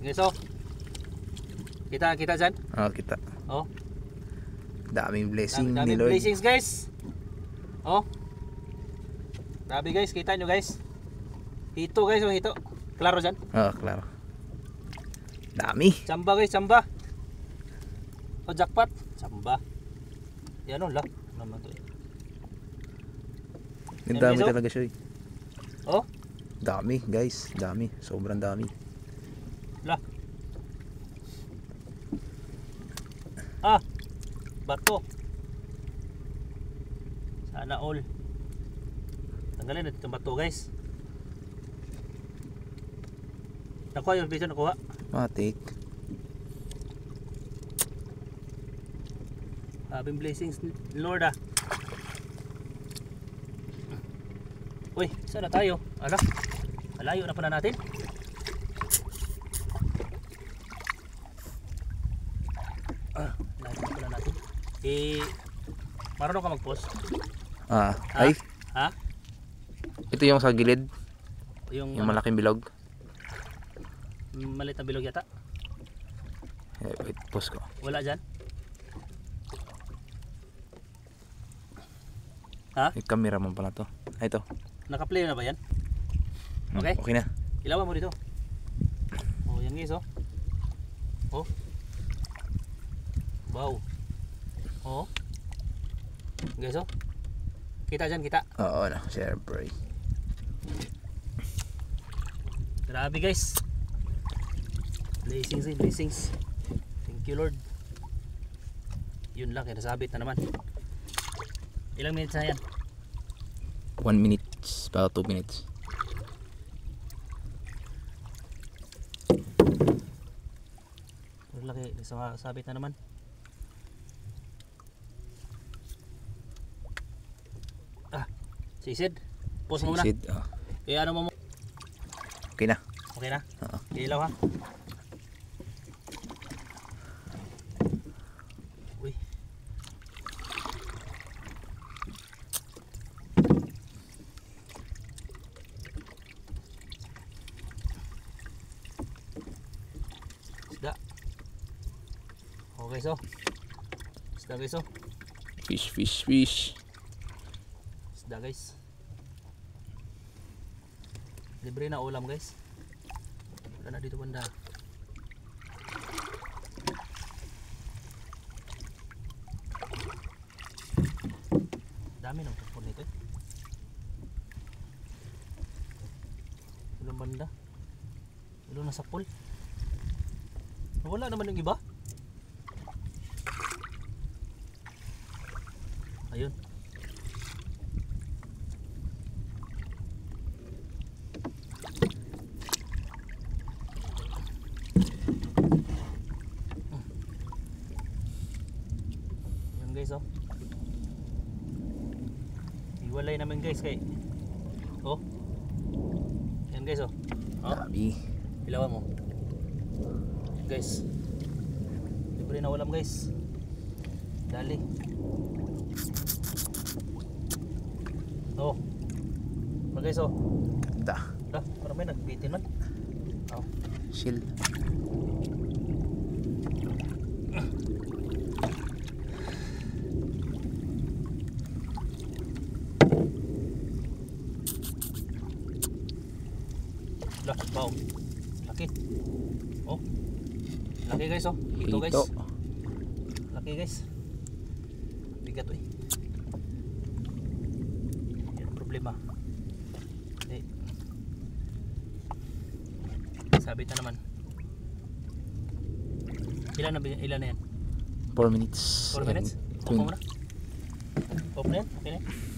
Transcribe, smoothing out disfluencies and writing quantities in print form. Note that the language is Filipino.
Okay, so kita dyan. Oh, kita. Oh, Daming blessing daming ni Lord. blessings guys. Oh, grabe guys, kita nyo guys. Hito guys, oh hito. Klaro dyan. Oh, klaro. Dami. Chamba guys, chamba. Oh, jackpot. Chamba. Yan o, lah. Naman to. Ang dami Yan, talaga siya. Oh, Dami guys. Dami. Sobrang dami. lah. Ah, bato. Sana all. Tanggalin natin itong bato guys. Nakuha yung video, nakuha. Matik. Habing blessings Lord ah. Uy, saan na tayo? Ala, malayo na pala natin. Layo na pala natin. Marunong ka mag-post? Ah, Ha? ay. Ha? Ito yung sa gilid. Yung Yung malaking bilog. maliit na bilog yata? Wait, post ko. Wala dyan? Ha? May camera man pala to. Ay, ito. Naka-play na ba yan? Okay? Okay na. Ilawan mo dito. Oh, yan guys oh. Oh. Wow. Oh. Guys oh. Kita dyan, kita. Oo na. Siyempre. Grabe guys. Blessings eh, blessings. Thank you Lord. Yun lang, nasabit na naman. Ilang minutes na yan? 1 minute. About 2 minutes. Laki, sabit na naman. Ah, sisid. Pause mo muna. Sisid. Oh. Kaya ano mo? Okay na. Okay na? Oo. Ilaw ha? Uy. Isda. Okay so. Isda guys oh. Fish, fish, fish. Isda guys. Libre na ulam guys. Wala na dito banda. Dami ng kupon nito eh. Ilang banda? Ilang nasa pool? Wala naman yung iba. Ayun. Guys oh. Iwalay naman guys kay. Oh. Yan guys oh. Oh. Dami. Ilawan mo. Guys. Libre na ulam guys. Dali. Oh. Guys oh. Da. Parang may nagbitin man. Oh. Chill. Lah, wow. Laki. Oh. Laki guys oh. Ito guys. Ito. Laki guys. Bigat eh. Yan ang problema. Eh. Sabit na naman. Ilan na yan? 4 minutes. 4 minutes? Off mo muna. Off na yan? Okay na yan?